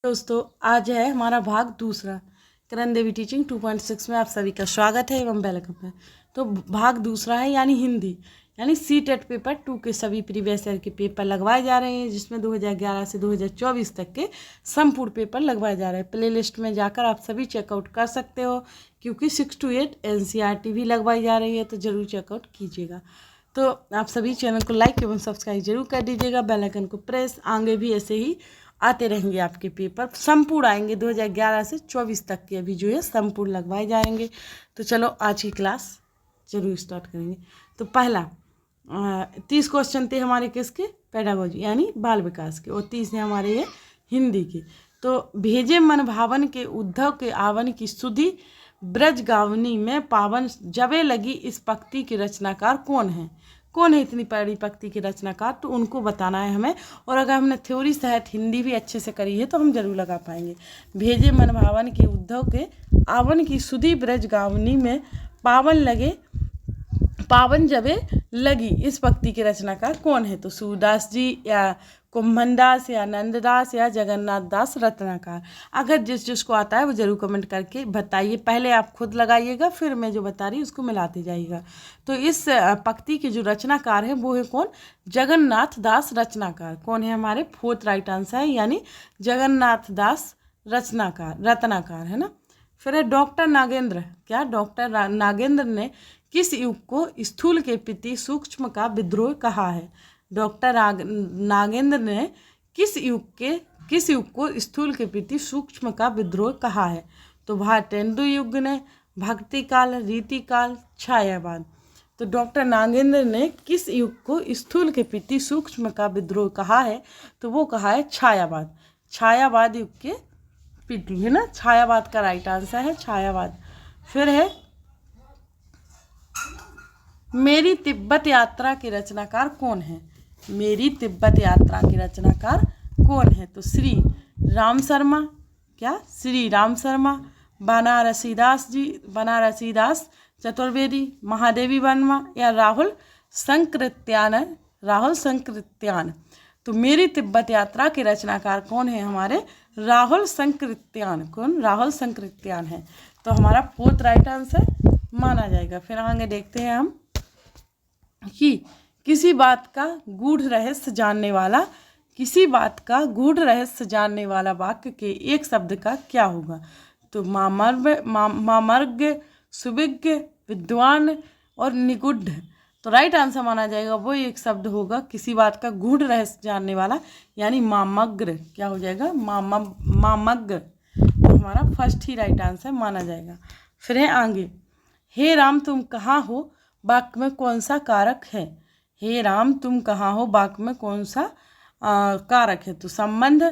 दोस्तों, आज है हमारा भाग दूसरा। करण देवी टीचिंग 2.6 में आप सभी का स्वागत है एवं वेलकम है। तो भाग दूसरा है यानी हिंदी, यानी सीटेट पेपर 2 के सभी प्रीवियस ईयर के पेपर लगवाए जा रहे हैं, जिसमें 2011 से 2024 तक के संपूर्ण पेपर लगवाए जा रहे हैं। प्ले लिस्ट में जाकर आप सभी चेकआउट कर सकते हो, क्योंकि 6 to 8 NCERT भी लगवाई जा रही है, तो ज़रूर चेकआउट कीजिएगा। तो आप सभी चैनल को लाइक एवं सब्सक्राइब जरूर कर दीजिएगा, बेल आइकन को प्रेस। आगे भी ऐसे ही आते रहेंगे आपके पेपर, संपूर्ण आएंगे 2011 से 24 तक के अभी जो है संपूर्ण लगवाए जाएंगे। तो चलो आज की क्लास जरूर स्टार्ट करेंगे। तो पहला 30 क्वेश्चन थे हमारे किसके, पेडागोजी यानी बाल विकास के, और 30 है हमारे ये हिंदी के। तो भेजे मन भावन के उद्धव के आवन की सुधि ब्रज गावनी में पावन जबे लगी, इस पंक्ति के रचनाकार कौन है? कौन है इतनी बड़ी पंक्ति के रचनाकार? तो उनको बताना है हमें। और अगर हमने थ्योरी सहित हिंदी भी अच्छे से करी है तो हम जरूर लगा पाएंगे। भेजे मन भावन के उद्धव के आवन की सुधि ब्रज गावनी में पावन जबे लगी, इस पंक्ति के रचनाकार कौन है? तो सूरदास जी या कुंभनदास या नंददास या जगन्नाथ दास रत्नाकर। अगर जिसको आता है वो जरूर कमेंट करके बताइए। पहले आप खुद लगाइएगा, फिर मैं जो बता रही हूँ उसको मिलाते जाइएगा। तो इस पंक्ति के जो रचनाकार है वो है कौन? जगन्नाथ दास रचनाकार। कौन है हमारे? फोर्थ राइट आंसर है, यानी जगन्नाथ दास रत्नाकार है ना। फिर है डॉक्टर नागेंद्र। क्या? डॉक्टर नागेंद्र ने किस युग को स्थूल के प्रति सूक्ष्म का विद्रोह कहा है? डॉक्टर नागेंद्र ने किस युग को स्थूल के प्रति सूक्ष्म का विद्रोह कहा है? तो भारतेंदु युग ने, भक्ति काल, रीति काल, छायावाद। तो डॉक्टर नागेंद्र ने किस युग को स्थूल के प्रति सूक्ष्म का विद्रोह कहा है? तो वो कहा है छायावाद। छायावाद युग के प्रति है ना, छायावाद का राइट आंसर है छायावाद। फिर है मेरी तिब्बत यात्रा के रचनाकार कौन है? मेरी तिब्बत यात्रा के रचनाकार कौन है? तो श्री राम शर्मा। क्या? श्री राम शर्मा, बनारसीदास चतुर्वेदी, महादेवी वर्मा या राहुल संकृत्यान। तो मेरी तिब्बत यात्रा के रचनाकार कौन है हमारे? राहुल संकृत्यान। कौन? राहुल संकृत्यान है। तो हमारा फोर्थ राइट आंसर माना जाएगा। फिर आगे देखते हैं हम कि किसी बात का गूढ़ रहस्य जानने वाला वाक्य के एक शब्द का क्या होगा? तो मामर्ग, सुविज्ञ, विद्वान और निगूढ़। तो राइट आंसर माना जाएगा वो एक शब्द होगा किसी बात का गूढ़ रहस्य जानने वाला, यानी मामग्र। क्या हो जाएगा? मामग्र। तो हमारा फर्स्ट ही राइट आंसर माना जाएगा। फिर है आगे, हे राम तुम कहाँ हो वाक्य में कौन सा कारक है? हे राम तुम कहाँ हो वाक्य में कौन सा कारक है? तो संबंध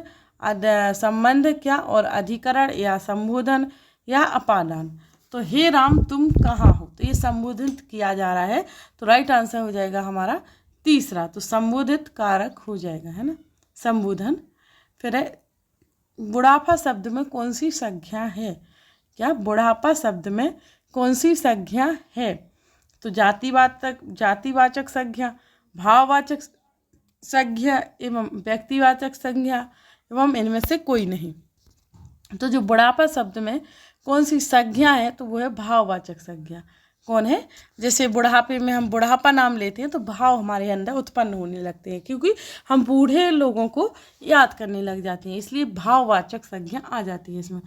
क्या, और अधिकरण या संबोधन या अपादान। तो हे राम तुम कहाँ हो, तो ये संबोधित किया जा रहा है, तो राइट आंसर हो जाएगा हमारा तीसरा। तो संबोधित कारक हो जाएगा, है ना, संबोधन। फिर है बुढ़ापा शब्द में कौन सी संज्ञा है? क्या? बुढ़ापा शब्द में कौन सी संज्ञा है? तो जातिवाचक संज्ञा, भाववाचक संज्ञा एवं व्यक्तिवाचक संज्ञा, एवं इनमें से कोई नहीं। तो जो बुढ़ापा शब्द में कौन सी संज्ञा है तो वो है भाववाचक संज्ञा। कौन है? जैसे बुढ़ापे में हम बुढ़ापा नाम लेते हैं तो भाव हमारे अंदर उत्पन्न होने लगते हैं, क्योंकि हम बूढ़े लोगों को याद करने लग जाते हैं, इसलिए भाववाचक संज्ञा आ जाती है इसमें।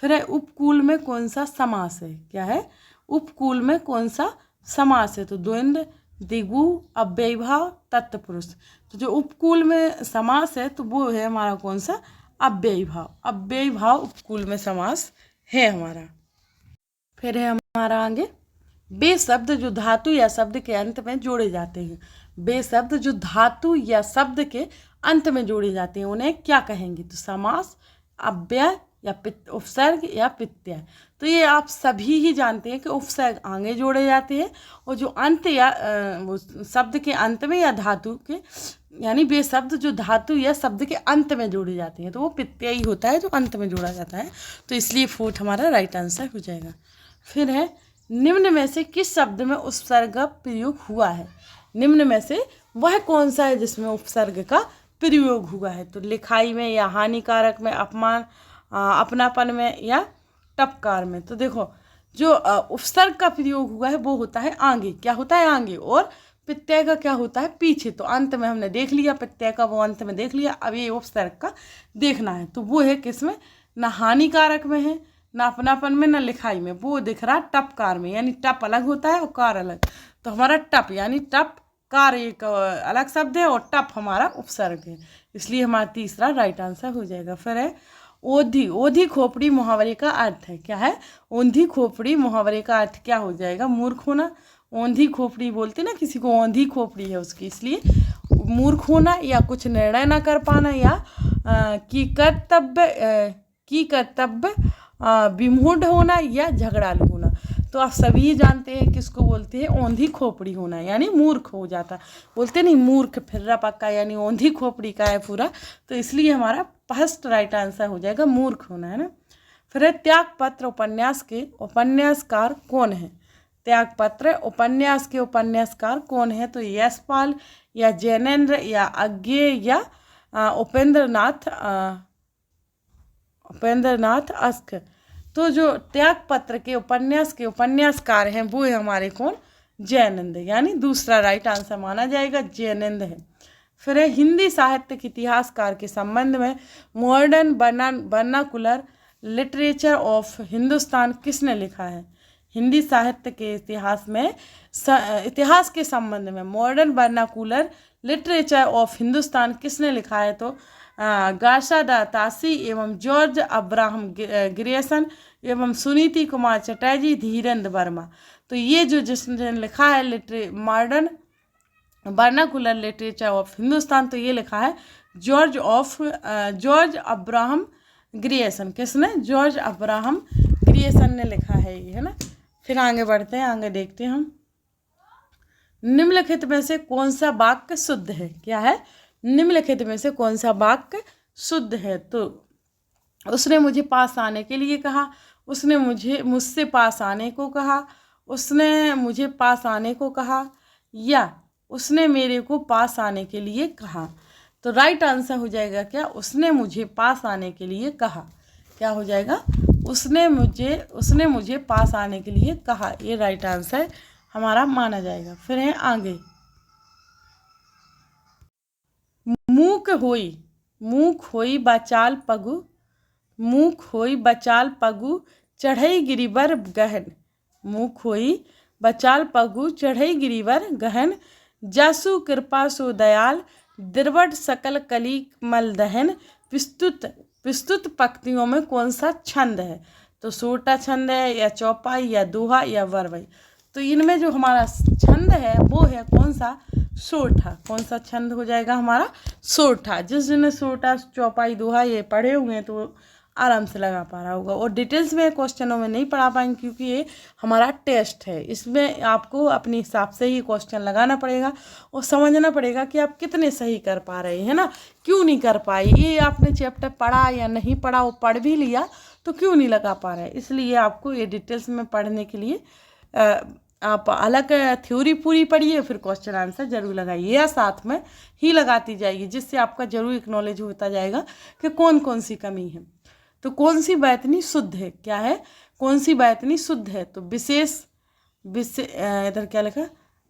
फिर है उपकूल में कौन सा समास है? क्या है? उपकूल में कौन सा समास है? तो द्वंद्व, दिगु, अव्ययीभाव, तत्पुरुष। तो जो उपकूल में समास है तो वो है हमारा कौन सा? अव्ययीभाव। अव्ययीभाव उपकूल में समास है हमारा। फिर है हमारा आगे, बे शब्द जो धातु या शब्द के अंत में जोड़े जाते हैं। बे शब्द जो धातु या शब्द के अंत में जोड़े जाते हैं उन्हें क्या कहेंगे? तो समास, अव्यय या उपसर्ग या प्रत्यय। तो ये आप सभी ही जानते हैं कि उपसर्ग आगे जोड़े जाते हैं, और जो अंत या वो शब्द के अंत में या धातु के, यानी वे शब्द जो धातु या शब्द के अंत में जोड़े जाते हैं तो वो प्रत्यय ही होता है जो अंत में जोड़ा जाता है। तो इसलिए फोर्थ हमारा राइट आंसर हो जाएगा। फिर है निम्न में से किस शब्द में उपसर्ग का प्रयोग हुआ है? निम्न में से वह कौन सा है जिसमें उपसर्ग का प्रयोग हुआ है। तो लिखाई में या हानिकारक में, अपमान, अपनापन में या टपकार में। तो देखो जो उपसर्ग का प्रयोग हुआ है वो होता है आगे। क्या होता है? आगे। और प्रत्यय का क्या होता है? पीछे। तो अंत में हमने देख लिया प्रत्यय का, वो अंत में देख लिया। अब ये उपसर्ग का देखना है। तो वो है किसमें? ना हानिकारक में है, ना अपनापन में, ना लिखाई में। वो दिख रहा टपकार में, यानी टप अलग होता है और कार अलग। तो हमारा टप यानी टप, कार एक अलग शब्द है और टप हमारा उपसर्ग है, इसलिए हमारा तीसरा राइट आंसर हो जाएगा। फिर है ओधी। ओधी खोपड़ी मुहावरे का अर्थ है। क्या है? ओंधी खोपड़ी मुहावरे का अर्थ क्या हो जाएगा? मूर्ख होना। ओंधी खोपड़ी बोलते ना किसी को, ओंधी खोपड़ी है उसकी, इसलिए मूर्ख होना या कुछ निर्णय ना कर पाना या की कर्तव्य विमूढ़ होना या झगड़ालू होना। तो आप सभी जानते हैं किसको बोलते हैं? ओंधी खोपड़ी होना, यानी मूर्ख हो जाता। बोलते नहीं मूर्ख फिर्रा पक्का, यानी ओंधी खोपड़ी का है पूरा। तो इसलिए हमारा फर्स्ट राइट आंसर हो जाएगा मूर्ख होना, है ना। फिर है त्यागपत्र उपन्यास के उपन्यासकार कौन है? त्यागपत्र उपन्यास के उपन्यासकार कौन है? तो यशपाल या जैनेन्द्र या अज्ञेय या उपेंद्रनाथ अस्क। तो जो त्यागपत्र के उपन्यासकार हैं वो है हमारे कौन? जैनेन्द्र, यानी दूसरा राइट आंसर माना जाएगा, जैनेन्द्र है। फिर है हिंदी साहित्य के इतिहासकार के संबंध में modern vernacular literature of Hindustan किसने लिखा है? हिंदी साहित्य के इतिहास के संबंध में modern vernacular literature of Hindustan किसने लिखा है? तो गार्साडा तासी एवं जॉर्ज अब्राहम ग्रियर्सन एवं सुनीति कुमार चटर्जी, धीरेन्द्र वर्मा। तो ये जो जिसने लिखा है modern vernacular literature of Hindustan, तो ये लिखा है जॉर्ज अब्राहम ग्रियर्सन। किसने? जॉर्ज अब्राहम ग्रियर्सन ने लिखा है ये, है ना। फिर आगे बढ़ते हैं, आगे देखते हैं हम। निम्नलिखित में से कौन सा वाक्य शुद्ध है? क्या है? निम्नलिखित में से कौन सा वाक्य शुद्ध है? तो उसने मुझे पास आने के लिए कहा, उसने मुझसे पास आने को कहा, उसने मुझे पास आने को कहा, या उसने मेरे को पास आने के लिए कहा। तो राइट आंसर हो जाएगा क्या? उसने मुझे पास आने के लिए कहा। क्या हो जाएगा? उसने मुझे पास आने के लिए कहा, ये राइट आंसर हमारा माना जाएगा। फिर है आगे, मूक होई बचाल पगु चढ़ई गिरिवर गहन। मूक होई बचाल पगु चढ़ई गिरिवर गहन, जासु कृपा सो दयाल दिरवट सकल कली मल दहन। विस्तृत पंक्तियों में कौन सा छंद है? तो सोटा छंद है या चौपाई या दोहा या वरवई। तो इनमें जो हमारा छंद है वो है कौन सा? सोठा। कौन सा छंद हो जाएगा हमारा? सोठा। जिस जिन्हें सोटा, चौपाई, दोहा ये पढ़े हुए हैं तो आराम से लगा पा रहा होगा। और डिटेल्स में क्वेश्चनों में नहीं पढ़ा पाएंगे क्योंकि ये हमारा टेस्ट है, इसमें आपको अपने हिसाब से ही क्वेश्चन लगाना पड़ेगा और समझना पड़ेगा कि आप कितने सही कर पा रहे हैं ना, क्यों नहीं कर पाए। ये आपने चैप्टर पढ़ा या नहीं पढ़ा, वो पढ़ भी लिया तो क्यों नहीं लगा पा रहे। इसलिए आपको ये डिटेल्स में पढ़ने के लिए आप अलग थ्योरी पूरी पढ़िए, फिर क्वेश्चन आंसर जरूर लगाइए या साथ में ही लगाती जाइए, जिससे आपका जरूर एक नॉलेज होता जाएगा कि कौन कौन सी कमी है। तो कौन सी बैतनी शुद्ध है? क्या है? कौन सी बैतनी शुद्ध है? तो इधर क्या लिखा?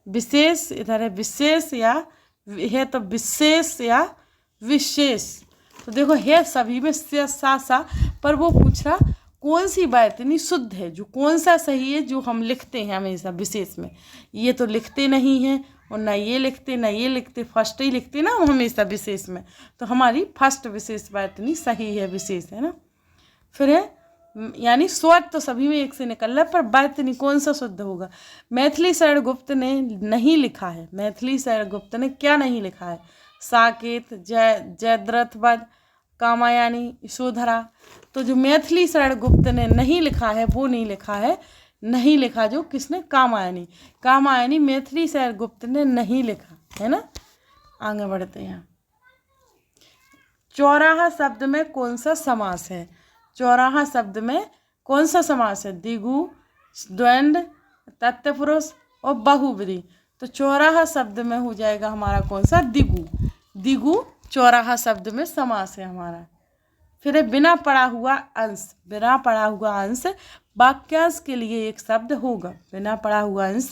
विशेष, इधर है विशेष या है, तो विशेष या विशेष। तो देखो है सभी में सा पर वो पूछ रहा कौन सी बैतनी शुद्ध है, जो कौन सा सही है, जो हम लिखते हैं हमेशा विशेष में। ये तो लिखते नहीं हैं और ना ये लिखते, फर्स्ट ही लिखते ना हम हमेशा विशेष में। तो हमारी फर्स्ट विशेष बैतनी सही है, विशेष है ना। फिर है यानी स्वर तो सभी में एक से निकल रहा है, पर बैतनी कौन सा शुद्ध होगा? मैथिली शरण गुप्त ने नहीं लिखा है। मैथिली शरण गुप्त ने क्या नहीं लिखा है? साकेत, जयद्रथवध, कामायनी, यशोधरा। तो जो मैथिली शरण गुप्त ने नहीं लिखा है वो नहीं लिखा जो किसने? कामायनी मैथिली शरण गुप्त ने नहीं लिखा है ना। आगे बढ़ते हैं। चौराहा शब्द में कौन सा समास है? चौराहा शब्द में कौन सा समास है? द्विगु, द्वंद्व, तत्पुरुष और बहुब्रीहि। तो चौराहा शब्द में हो जाएगा हमारा कौन सा? द्विगु चौराहा शब्द में समास है हमारा। फिर है बिना पढ़ा हुआ अंश। बिना पढ़ा हुआ अंश वाक्यांश के लिए एक शब्द होगा। बिना पढ़ा हुआ अंश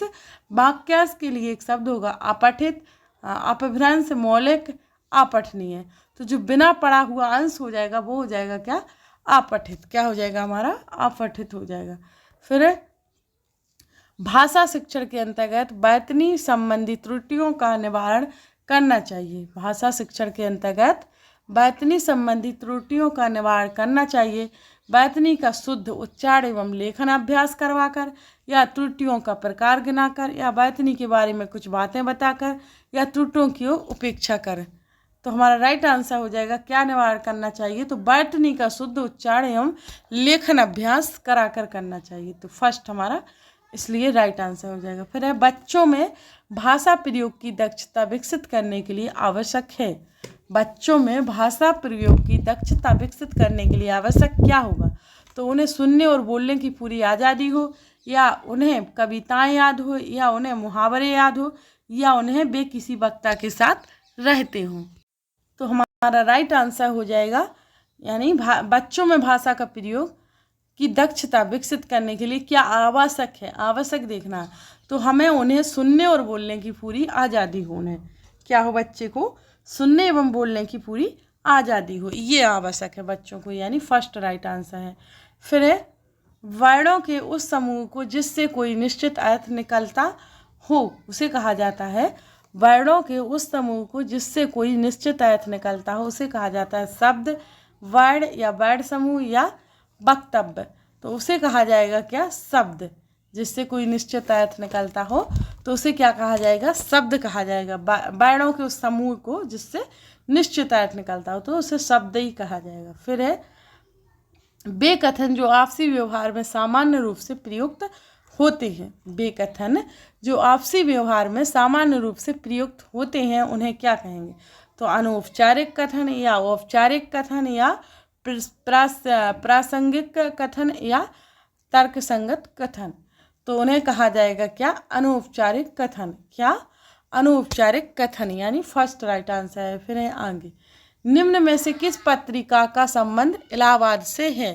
वाक्यांश के लिए एक शब्द होगा। अपठित, अपभ्रंश, मौलिक, अपठनीय। तो जो बिना पढ़ा हुआ अंश हो जाएगा वो हो जाएगा क्या? अपठित। क्या हो जाएगा हमारा? अपठित हो जाएगा। फिर भाषा शिक्षण के अंतर्गत बैतनी संबंधी त्रुटियों का निवारण करना चाहिए। भाषा शिक्षण के अंतर्गत बैतनी संबंधी त्रुटियों का निवारण करना चाहिए। बैतनी का शुद्ध उच्चारण एवं लेखन अभ्यास करवाकर, या त्रुटियों का प्रकार गिनाकर, या बैतनी के बारे में कुछ बातें बताकर, या त्रुटियों की उपेक्षा कर। तो हमारा राइट आंसर हो जाएगा क्या निवारण करना चाहिए? तो बैतनी का शुद्ध उच्चारण एवं लेखन अभ्यास कराकर करना चाहिए। तो फर्स्ट हमारा इसलिए राइट आंसर हो जाएगा। फिर है बच्चों में भाषा प्रयोग की दक्षता विकसित करने के लिए आवश्यक है। बच्चों में भाषा प्रयोग की दक्षता विकसित करने के लिए आवश्यक क्या होगा? तो उन्हें सुनने और बोलने की पूरी आज़ादी हो, या उन्हें कविताएं याद हो, या उन्हें मुहावरे याद हो, या उन्हें वे किसी वक्ता के साथ रहते हों। तो हमारा राइट आंसर हो जाएगा यानी बच्चों में भाषा का प्रयोग की दक्षता विकसित करने के लिए क्या आवश्यक है? आवश्यक देखना है तो हमें उन्हें सुनने और बोलने की पूरी आज़ादी हो। उन्हें क्या हो? बच्चे को सुनने एवं बोलने की पूरी आज़ादी हो, ये आवश्यक है बच्चों को, यानी फर्स्ट राइट आंसर है। फिर है वर्णों के उस समूह को जिससे कोई निश्चित अर्थ निकलता हो उसे कहा जाता है। वर्णों के उस समूह को जिससे कोई निश्चित अर्थ निकलता हो उसे कहा जाता है शब्द, वर्ण, या वर्ण समूह, या वक्तव्य। तो उसे कहा जाएगा क्या? शब्द। जिससे कोई निश्चित अर्थ निकलता हो तो उसे क्या कहा जाएगा? शब्द कहा जाएगा। वर्णों के उस समूह को जिससे निश्चित अर्थ निकलता हो तो उसे शब्द ही कहा जाएगा। फिर है वे कथन जो आपसी व्यवहार में सामान्य रूप से प्रयुक्त होते हैं। वे कथन जो आपसी व्यवहार में सामान्य रूप से प्रयुक्त होते हैं उन्हें क्या कहेंगे? तो अनौपचारिक कथन, या औपचारिक कथन, या प्रासंगिक कथन, या तर्कसंगत कथन। तो उन्हें कहा जाएगा क्या? अनौपचारिक कथन। क्या? अनौपचारिक कथन, यानी फर्स्ट राइट आंसर है। फिर है आगे, निम्न में से किस पत्रिका का संबंध इलाहाबाद से है?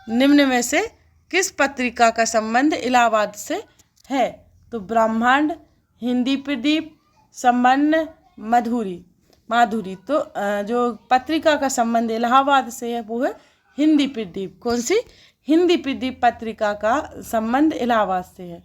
निम्न में से किस पत्रिका का संबंध इलाहाबाद से है? तो ब्रह्मांड, हिंदी प्रदीप, संबंध, माधुरी। तो जो पत्रिका का संबंध इलाहाबाद से है वो है हिंदी प्रदीप। कौन सी? हिंदी प्रदीप पत्रिका का संबंध इलाहाबाद से है।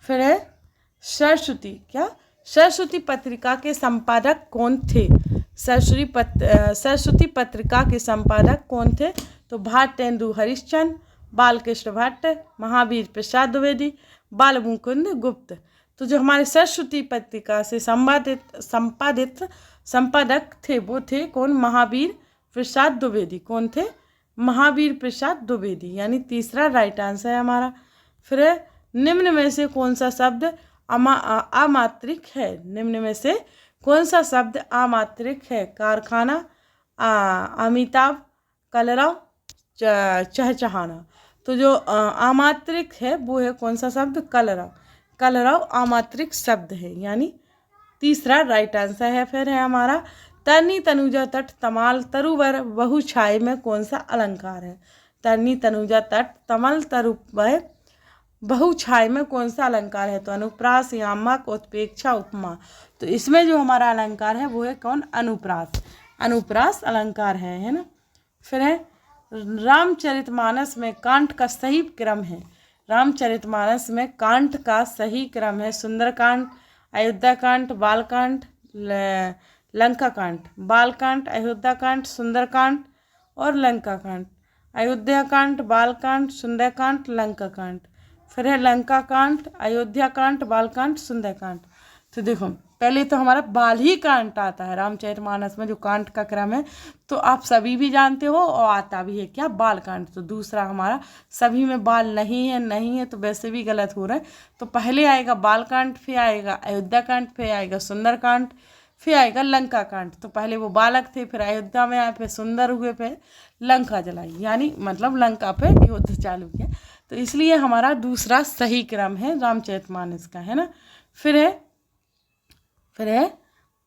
फिर है सरस्वती। क्या? सरस्वती पत्रिका के संपादक कौन थे? सरस्वती पत्रिका के संपादक कौन थे? तो भारतेंदु हरिश्चंद्र, बालकृष्ण भट्ट, महावीर प्रसाद द्विवेदी, बालमुकुंद गुप्त। तो जो हमारे सरस्वती पत्रिका से संपादक थे वो थे कौन? महावीर प्रसाद द्विवेदी। कौन थे? महावीर प्रसाद द्विवेदी, यानी तीसरा राइट आंसर है हमारा। फिर निम्न में से कौन सा शब्द अमात्रिक है? निम्न में से कौन सा शब्द अमात्रिक है? कारखाना, अमिताभ, कलरव, चहचहाना। तो जो अमात्रिक है वो है कौन सा शब्द? कलरव। कलरव अमात्रिक शब्द है, यानी तीसरा राइट आंसर है। फिर है हमारा तरनी, तनुजा, तट, तमाल, तरुवर, बहुछाय में कौन सा अलंकार है? तरनी, तनुजा, तट, तमल, तरुवर, बहुछाय में कौन सा अलंकार है? तो अनुप्रास, यामक, उत्प्रेक्षा, उपमा। तो इसमें जो हमारा अलंकार है वो है कौन? अनुप्रास। अनुप्रास अलंकार है ना। फिर है रामचरितमानस में कांट का सही क्रम है। रामचरितमानस में कांट का सही क्रम है सुंदरकांड, अयोध्याकांड, बालकांड, लंकाकांड। बालकांड, अयोध्याकांड, सुंदरकांड और लंकाकांड। अयोध्याकांड, बालकांड, सुंदरकांड, लंकाकांड। फिर है लंकाकांड, अयोध्याकांड, बालकांड, सुंदरकांड। तो देखो पहले तो हमारा बाल ही कांड आता है रामचरितमानस में, जो कांड का क्रम है तो आप सभी भी जानते हो और आता भी है क्या? बालकांड। तो दूसरा हमारा सभी में बाल नहीं है तो वैसे भी गलत हो रहा है। तो पहले आएगा बालकांड, फिर आएगा अयोध्याकांड, फिर आएगा सुंदरकांड, फिर आएगा लंकाकांड। तो पहले वो बालक थे, फिर अयोध्या में आए, फिर सुंदर हुए, फिर लंका जलाई, यानी मतलब लंका पे युद्ध चालू किया। तो इसलिए हमारा दूसरा सही क्रम है रामचरितमानस का, है ना। फिर है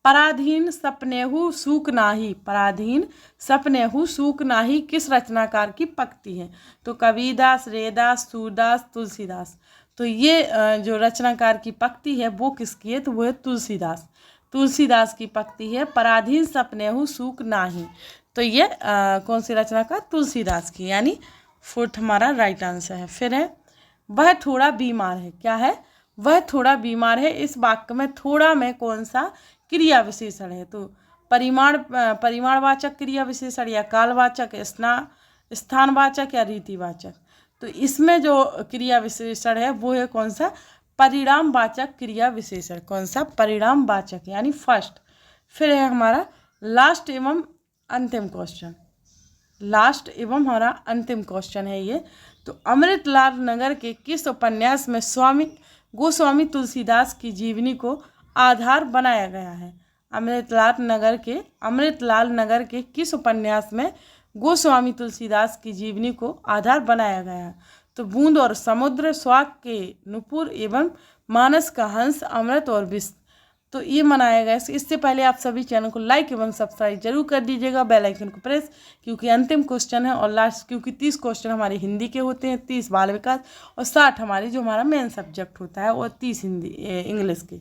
पराधीन सपनेहु सूक नाही, पराधीन सपनेहु सूक नाही किस रचनाकार की पंक्ति है? तो कबीरदास, रैदास, सूरदास, तुलसीदास। तो ये जो रचनाकार की पंक्ति है वो किसकी है? तो वो है तुलसीदास। तुलसीदास की पंक्ति है पराधीन सपनेहु सूक नाही। तो ये कौन सी रचनाकार? तुलसीदास की, यानी फोर्थ हमारा राइट आंसर है। फिर है वह थोड़ा बीमार है। क्या है? वह थोड़ा बीमार है। इस वाक्य में थोड़ा में कौन सा क्रिया विशेषण है? तो परिमाणवाचक क्रिया विशेषण या कालवाचक, स्थानवाचक या रीतिवाचक। तो इसमें जो क्रिया विशेषण है वो है कौन सा? परिणामवाचक क्रिया विशेषण। कौन सा? परिणामवाचक, यानी फर्स्ट। फिर है हमारा लास्ट एवं अंतिम क्वेश्चन। लास्ट एवं हमारा अंतिम क्वेश्चन है ये। तो अमृतलाल नगर के किस उपन्यास में गोस्वामी तुलसीदास की जीवनी को आधार बनाया गया है? अमृतलाल नगर के किस उपन्यास में गोस्वामी तुलसीदास की जीवनी को आधार बनाया गया है? तो बूंद और समुद्र, स्वाक के नुपुर एवं मानस का हंस, अमृत और विष। तो ये मनाया गया। इससे पहले आप सभी चैनल को लाइक एवं सब्सक्राइब जरूर कर दीजिएगा, बेल आइकन को प्रेस, क्योंकि अंतिम क्वेश्चन है और लास्ट, क्योंकि 30 क्वेश्चन हमारे हिंदी के होते हैं, 30 बाल विकास और 60 हमारे जो हमारा मेन सब्जेक्ट होता है और 30 इंग्लिश के।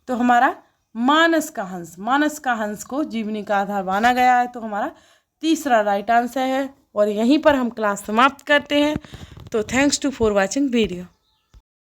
तो हमारा मानस का हंस को जीवनी का आधार माना गया है। तो हमारा तीसरा राइट आंसर है। और यहीं पर हम क्लास समाप्त करते हैं। तो thanks to for watching video.